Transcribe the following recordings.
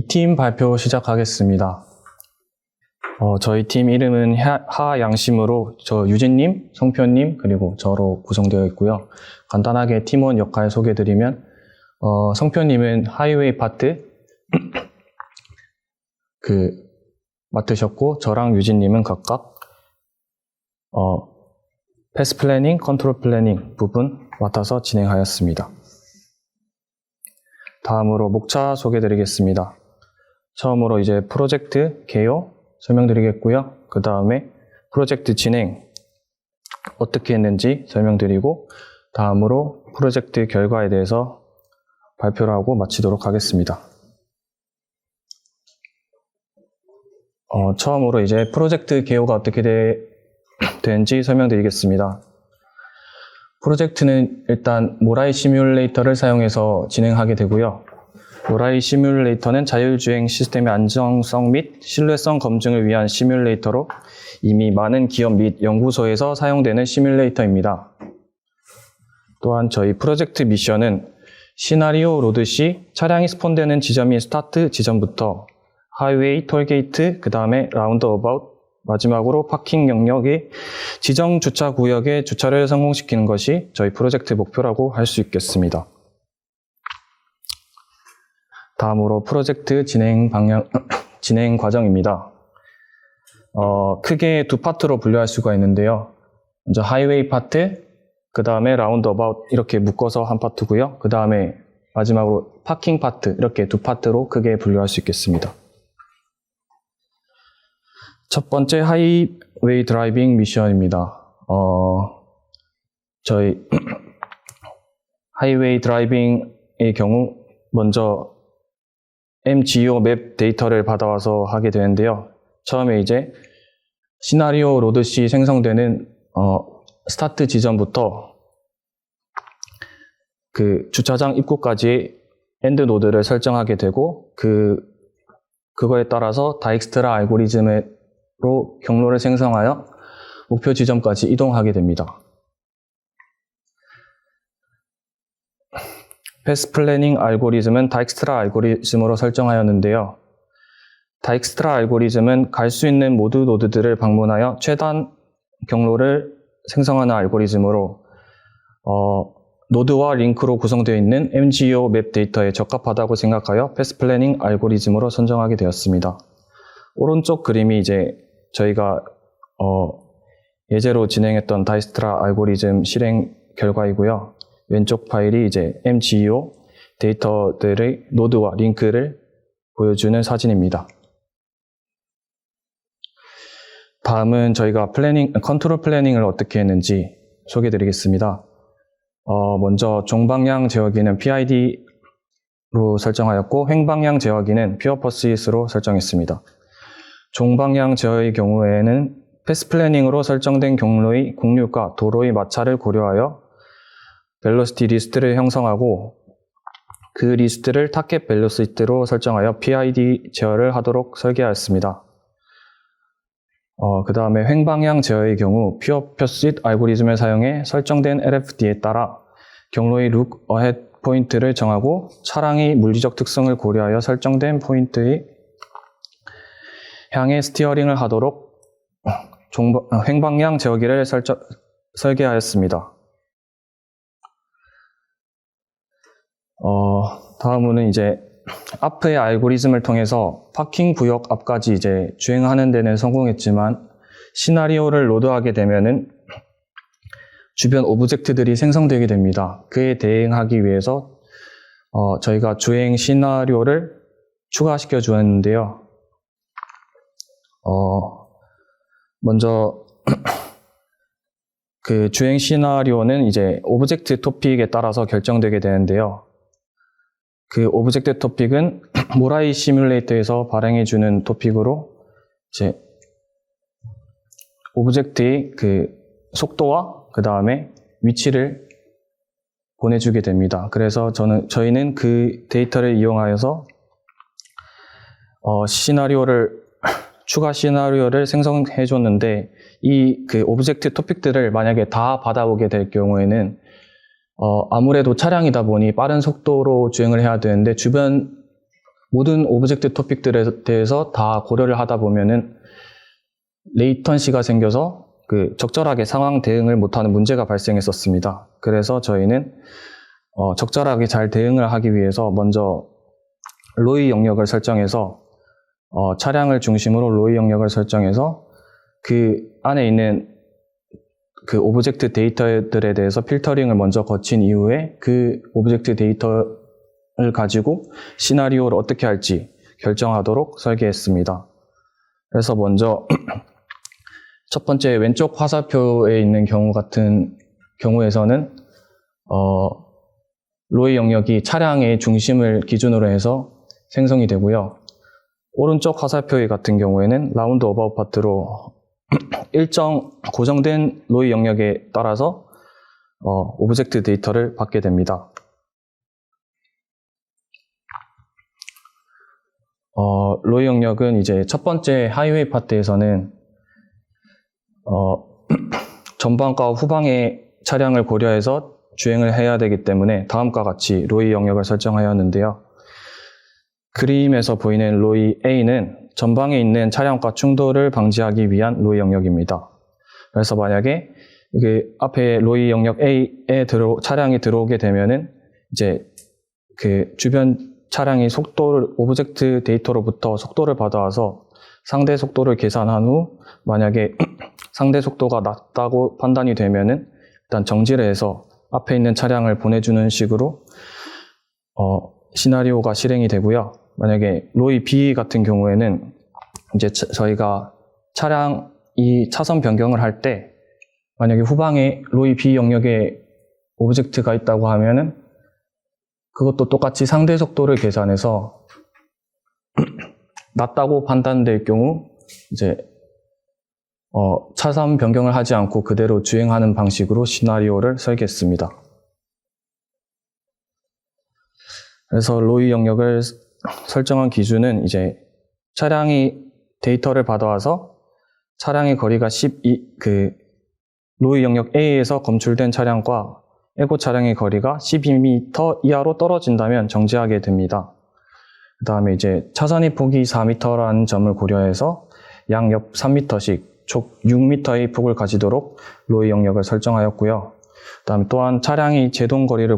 2팀 발표 시작하겠습니다. 저희 팀 이름은 하양심으로 저 유진님, 성표님, 그리고 저로 구성되어 있고요. 간단하게 팀원 역할 소개드리면 성표님은 하이웨이 파트 맡으셨고, 저랑 유진님은 각각 패스 플래닝, 컨트롤 플래닝 부분 맡아서 진행하였습니다. 다음으로 목차 소개드리겠습니다. 처음으로 이제 프로젝트 개요 설명드리겠고요. 그 다음에 프로젝트 진행 어떻게 했는지 설명드리고, 다음으로 프로젝트 결과에 대해서 발표를 하고 마치도록 하겠습니다. 처음으로 이제 프로젝트 개요가 어떻게 되는지 설명드리겠습니다. 프로젝트는 일단 모라이 시뮬레이터를 사용해서 진행하게 되고요. 모라이 시뮬레이터는 자율주행 시스템의 안정성 및 신뢰성 검증을 위한 시뮬레이터로 이미 많은 기업 및 연구소에서 사용되는 시뮬레이터입니다. 또한 저희 프로젝트 미션은 시나리오 로드 시 차량이 스폰되는 지점인 스타트 지점부터 하이웨이, 톨게이트, 그 다음에 라운드어바웃, 마지막으로 파킹 영역의 지정 주차 구역의 주차를 성공시키는 것이 저희 프로젝트 목표라고 할 수 있겠습니다. 다음으로 프로젝트 진행 과정입니다. 크게 두 파트로 분류할 수가 있는데요. 먼저 하이웨이 파트, 그 다음에 라운드어바웃 이렇게 묶어서 한 파트고요. 그 다음에 마지막으로 파킹 파트, 이렇게 두 파트로 크게 분류할 수 있겠습니다. 첫 번째 하이웨이 드라이빙 미션입니다. 저희 하이웨이 드라이빙의 경우 먼저 MGO 맵 데이터를 받아와서 하게 되는데요. 처음에 이제 시나리오 로드 시 생성되는 스타트 지점부터 그 주차장 입구까지 엔드 노드를 설정하게 되고, 그거에 따라서 다익스트라 알고리즘으로 경로를 생성하여 목표 지점까지 이동하게 됩니다. 패스 플래닝 알고리즘은 다익스트라 알고리즘으로 설정하였는데요. 다익스트라 알고리즘은 갈 수 있는 모든 노드들을 방문하여 최단 경로를 생성하는 알고리즘으로 노드와 링크로 구성되어 있는 MGO 맵 데이터에 적합하다고 생각하여 패스 플래닝 알고리즘으로 선정하게 되었습니다. 오른쪽 그림이 이제 저희가 예제로 진행했던 다익스트라 알고리즘 실행 결과이고요. 왼쪽 파일이 이제 MGO 데이터들의 노드와 링크를 보여주는 사진입니다. 다음은 저희가 컨트롤 플래닝을 어떻게 했는지 소개해 드리겠습니다. 먼저 종방향 제어기는 PID로 설정하였고, 횡방향 제어기는 퓨어 퍼시스로 설정했습니다. 종방향 제어의 경우에는 패스 플래닝으로 설정된 경로의 곡률과 도로의 마찰을 고려하여 벨로시티 리스트를 형성하고, 그 리스트를 타켓 벨로시티로 설정하여 PID 제어를 하도록 설계하였습니다. 그 다음에 횡방향 제어의 경우 퓨어 퍼시스 알고리즘을 사용해 설정된 LFD에 따라 경로의 룩 어헤드 포인트를 정하고, 차량의 물리적 특성을 고려하여 설정된 포인트의 향해 스티어링을 하도록 횡방향 제어기를 설계하였습니다. 다음은 이제 앞의 알고리즘을 통해서 파킹 구역 앞까지 이제 주행하는 데는 성공했지만, 시나리오를 로드하게 되면은 주변 오브젝트들이 생성되게 됩니다. 그에 대응하기 위해서 저희가 주행 시나리오를 추가시켜 주었는데요. 먼저 그 주행 시나리오는 이제 오브젝트 토픽에 따라서 결정되게 되는데요. 그 오브젝트 토픽은 모라이 시뮬레이터에서 발행해주는 토픽으로 이제 오브젝트의 그 속도와 그 다음에 위치를 보내주게 됩니다. 그래서 저희는 그 데이터를 이용하여서 추가 시나리오를 생성해 줬는데, 이 그 오브젝트 토픽들을 만약에 다 받아오게 될 경우에는 아무래도 차량이다 보니 빠른 속도로 주행을 해야 되는데, 주변 모든 오브젝트 토픽들에 대해서 다 고려를 하다 보면은 레이턴시가 생겨서 적절하게 상황 대응을 못하는 문제가 발생했었습니다. 그래서 저희는 적절하게 잘 대응을 하기 위해서 먼저 로이 영역을 설정해서 차량을 중심으로 로이 영역을 설정해서 그 안에 있는 그 오브젝트 데이터들에 대해서 필터링을 먼저 거친 이후에 그 오브젝트 데이터를 가지고 시나리오를 어떻게 할지 결정하도록 설계했습니다. 그래서 먼저 첫 번째 왼쪽 화살표에 있는 경우 같은 경우에서는 로이 영역이 차량의 중심을 기준으로 해서 생성이 되고요. 오른쪽 화살표 같은 경우에는 라운드 어바웃 파트로 일정 고정된 로이 영역에 따라서 오브젝트 데이터를 받게 됩니다. 로이 영역은 이제 첫 번째 하이웨이 파트에서는 전방과 후방의 차량을 고려해서 주행을 해야 되기 때문에 다음과 같이 로이 영역을 설정하였는데요. 그림에서 보이는 로이 A는 전방에 있는 차량과 충돌을 방지하기 위한 로이 영역입니다. 그래서 만약에 앞에 로이 영역 A에 차량이 들어오게 되면은 이제 그 주변 차량이 오브젝트 데이터로부터 속도를 받아와서 상대 속도를 계산한 후 만약에 상대 속도가 낮다고 판단이 되면은 일단 정지를 해서 앞에 있는 차량을 보내주는 식으로 시나리오가 실행이 되고요. 만약에 로이 B 같은 경우에는 이제 저희가 차량이 차선 변경을 할 때 만약에 후방에 로이 B 영역에 오브젝트가 있다고 하면은 그것도 똑같이 상대 속도를 계산해서 낮다고 판단될 경우 이제 차선 변경을 하지 않고 그대로 주행하는 방식으로 시나리오를 설계했습니다. 그래서 로이 영역을 설정한 기준은 이제 차량이 데이터를 받아와서 차량의 거리가 로이 영역 A에서 검출된 차량과 에고 차량의 거리가 12m 이하로 떨어진다면 정지하게 됩니다. 그 다음에 이제 차선의 폭이 4m라는 점을 고려해서 양옆 3m씩 총 6m의 폭을 가지도록 로이 영역을 설정하였고요. 그 다음에 또한 차량이 제동 거리를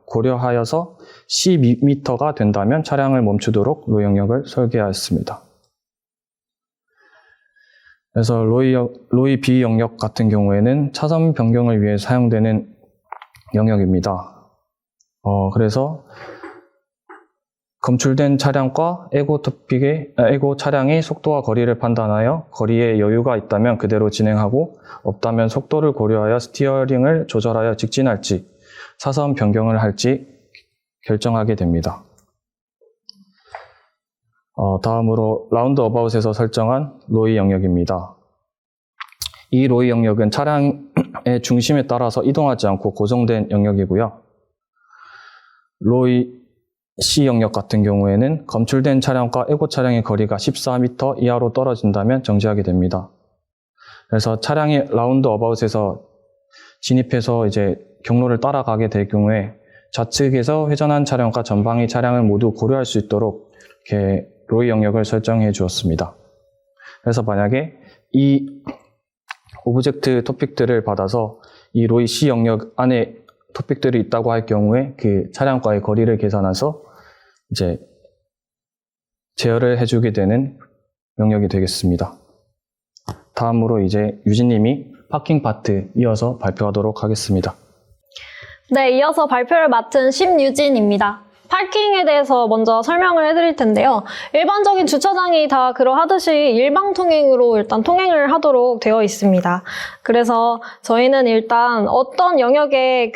고려하여서 12m가 된다면 차량을 멈추도록 로이 영역을 설계하였습니다. 그래서 로이 B 영역 같은 경우에는 차선 변경을 위해 사용되는 영역입니다. 그래서 검출된 차량과 에고 차량의 속도와 거리를 판단하여 거리에 여유가 있다면 그대로 진행하고 없다면 속도를 고려하여 스티어링을 조절하여 직진할지 차선 변경을 할지 결정하게 됩니다. 다음으로 라운드 어바웃에서 설정한 로이 영역입니다. 이 로이 영역은 차량의 중심에 따라서 이동하지 않고 고정된 영역이고요. 로이 C 영역 같은 경우에는 검출된 차량과 에고 차량의 거리가 14m 이하로 떨어진다면 정지하게 됩니다. 그래서 차량이 라운드 어바웃에서 진입해서 이제 경로를 따라가게 될 경우에 좌측에서 회전한 차량과 전방의 차량을 모두 고려할 수 있도록 이렇게 로이 영역을 설정해 주었습니다. 그래서 만약에 이 오브젝트 토픽들을 받아서 이 로이 C 영역 안에 토픽들이 있다고 할 경우에 그 차량과의 거리를 계산해서 이제 제어를 해주게 되는 영역이 되겠습니다. 다음으로 이제 유진님이 파킹 파트 이어서 발표하도록 하겠습니다. 네, 이어서 발표를 맡은 심유진입니다. 파킹에 대해서 먼저 설명을 해드릴 텐데요. 일반적인 주차장이 다 그러하듯이 일방 통행으로 일단 통행을 하도록 되어 있습니다. 그래서 저희는 일단 어떤 영역에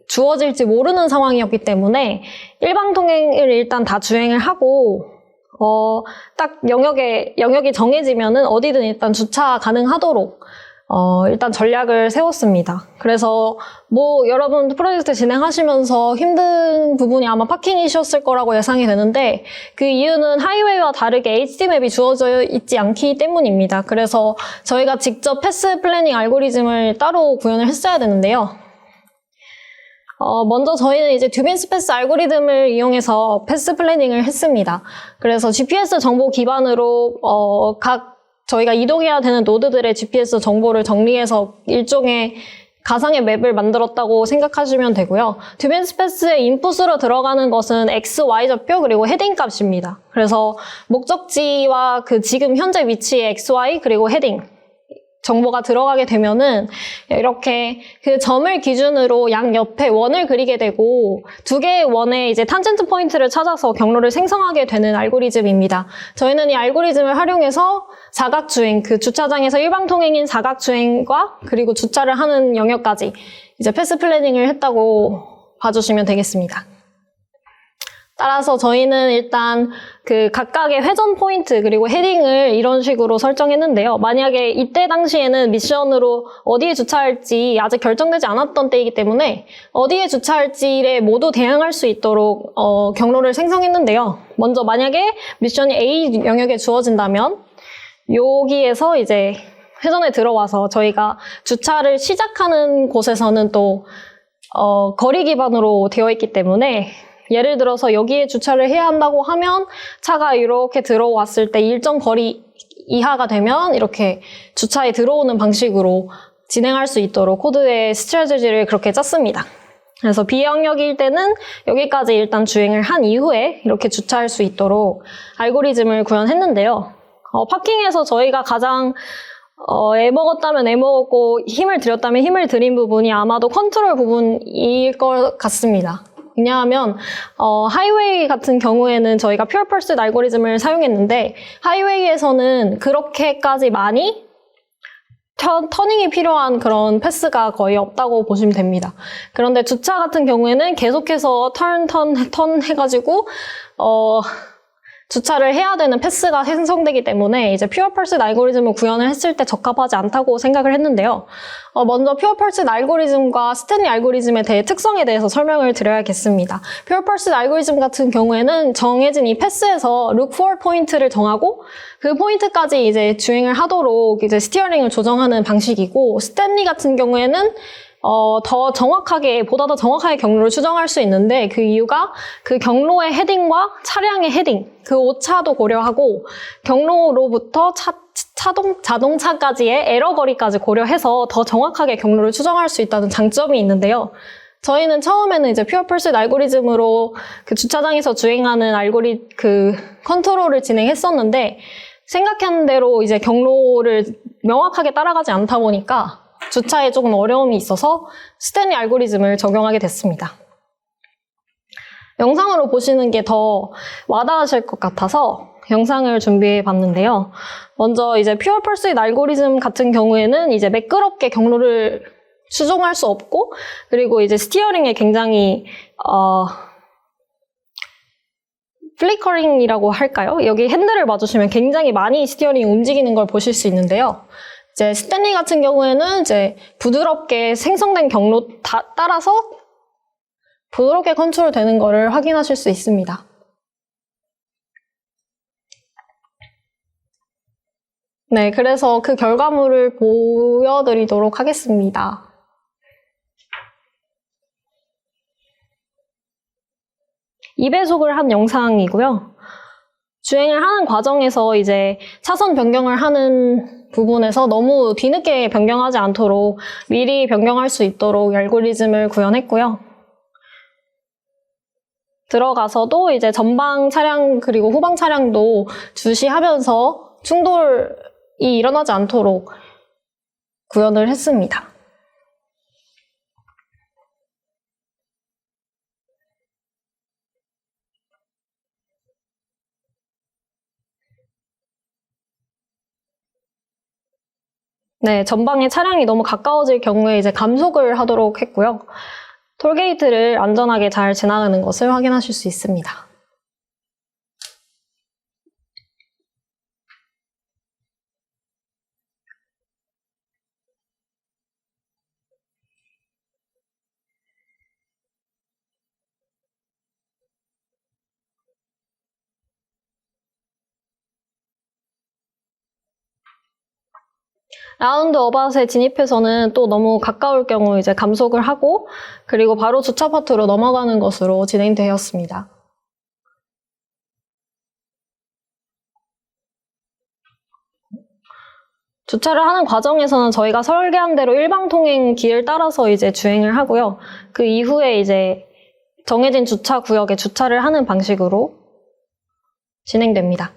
주어질지 모르는 상황이었기 때문에 일방 통행을 일단 다 주행을 하고 딱 영역이 정해지면은 어디든 일단 주차 가능하도록 일단 전략을 세웠습니다. 그래서 여러분 프로젝트 진행하시면서 힘든 부분이 아마 파킹이셨을 거라고 예상이 되는데 그 이유는 하이웨이와 다르게 HD맵이 주어져 있지 않기 때문입니다. 그래서 저희가 직접 패스 플래닝 알고리즘을 따로 구현을 했어야 되는데요. 먼저 저희는 이제 듀빈스 패스 알고리즘을 이용해서 패스 플래닝을 했습니다. 그래서 GPS 정보 기반으로 저희가 이동해야 되는 노드들의 GPS 정보를 정리해서 일종의 가상의 맵을 만들었다고 생각하시면 되고요. 듀빈스 패스의 인풋으로 들어가는 것은 X, Y 좌표 그리고 헤딩 값입니다. 그래서 목적지와 그 지금 현재 위치의 X, Y 그리고 헤딩 정보가 들어가게 되면은 이렇게 그 점을 기준으로 양 옆에 원을 그리게 되고 두 개의 원에 이제 탄젠트 포인트를 찾아서 경로를 생성하게 되는 알고리즘입니다. 저희는 이 알고리즘을 활용해서 사각주행, 그 주차장에서 일방통행인 사각주행과 그리고 주차를 하는 영역까지 이제 패스 플래닝을 했다고 봐주시면 되겠습니다. 따라서 저희는 일단 그 각각의 회전 포인트 그리고 헤딩을 이런 식으로 설정했는데요. 만약에 이때 당시에는 미션으로 어디에 주차할지 아직 결정되지 않았던 때이기 때문에 어디에 주차할지에 모두 대응할 수 있도록 경로를 생성했는데요. 먼저 만약에 미션이 A 영역에 주어진다면 여기에서 이제 회전에 들어와서 저희가 주차를 시작하는 곳에서는 또 거리 기반으로 되어 있기 때문에 예를 들어서 여기에 주차를 해야 한다고 하면 차가 이렇게 들어왔을 때 일정 거리 이하가 되면 이렇게 주차에 들어오는 방식으로 진행할 수 있도록 코드의 스트래티지를 그렇게 짰습니다. 그래서 B 영역일 때는 여기까지 일단 주행을 한 이후에 이렇게 주차할 수 있도록 알고리즘을 구현했는데요. 파킹에서 저희가 가장 애먹었다면 애먹었고 힘을 들였다면 힘을 들인 부분이 아마도 컨트롤 부분일 것 같습니다. 왜냐하면 하이웨이 같은 경우에는 저희가 퓨어 퍼스트 알고리즘을 사용했는데 하이웨이에서는 그렇게까지 많이 터닝이 필요한 그런 패스가 거의 없다고 보시면 됩니다. 그런데 주차 같은 경우에는 계속해서 턴 해가지고 주차를 해야 되는 패스가 생성되기 때문에 이제 퓨어 퍼스트 알고리즘을 구현을 했을 때 적합하지 않다고 생각을 했는데요. 먼저 퓨어 퍼스트 알고리즘과 스탠리 알고리즘의 특성에 대해서 설명을 드려야겠습니다. 퓨어 퍼스트 알고리즘 같은 경우에는 정해진 이 패스에서 look for 포인트를 정하고 그 포인트까지 이제 주행을 하도록 이제 스티어링을 조정하는 방식이고 스탠리 같은 경우에는 보다 더 정확하게 경로를 추정할 수 있는데 그 이유가 그 경로의 헤딩과 차량의 헤딩, 그 오차도 고려하고 경로로부터 자동차까지의 에러 거리까지 고려해서 더 정확하게 경로를 추정할 수 있다는 장점이 있는데요. 저희는 처음에는 이제 퓨어 퍼스트 알고리즘으로 그 주차장에서 주행하는 컨트롤을 진행했었는데 생각한 대로 이제 경로를 명확하게 따라가지 않다 보니까 주차에 조금 어려움이 있어서 스탠리 알고리즘을 적용하게 됐습니다. 영상으로 보시는 게 더 와닿으실 것 같아서 영상을 준비해 봤는데요. 먼저 이제 퓨어 퍼스트 알고리즘 같은 경우에는 이제 매끄럽게 경로를 추종할 수 없고 그리고 이제 스티어링에 굉장히 플리커링이라고 할까요? 여기 핸들을 봐주시면 굉장히 많이 스티어링이 움직이는 걸 보실 수 있는데요. 이제 스탠리 같은 경우에는 이제 부드럽게 생성된 경로 따라서 부드럽게 컨트롤 되는 거를 확인하실 수 있습니다. 네, 그래서 그 결과물을 보여드리도록 하겠습니다. 이배속을 한 영상이고요. 주행을 하는 과정에서 이제 차선 변경을 하는 부분에서 너무 뒤늦게 변경하지 않도록 미리 변경할 수 있도록 알고리즘을 구현했고요. 들어가서도 이제 전방 차량 그리고 후방 차량도 주시하면서 충돌이 일어나지 않도록 구현을 했습니다. 네, 전방에 차량이 너무 가까워질 경우에 이제 감속을 하도록 했고요. 톨게이트를 안전하게 잘 지나가는 것을 확인하실 수 있습니다. 라운드어바웃에 진입해서는 또 너무 가까울 경우 이제 감속을 하고 그리고 바로 주차 파트로 넘어가는 것으로 진행되었습니다. 주차를 하는 과정에서는 저희가 설계한 대로 일방통행 길을 따라서 이제 주행을 하고요. 그 이후에 이제 정해진 주차 구역에 주차를 하는 방식으로 진행됩니다.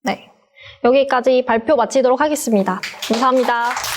네. 여기까지 발표 마치도록 하겠습니다. 감사합니다.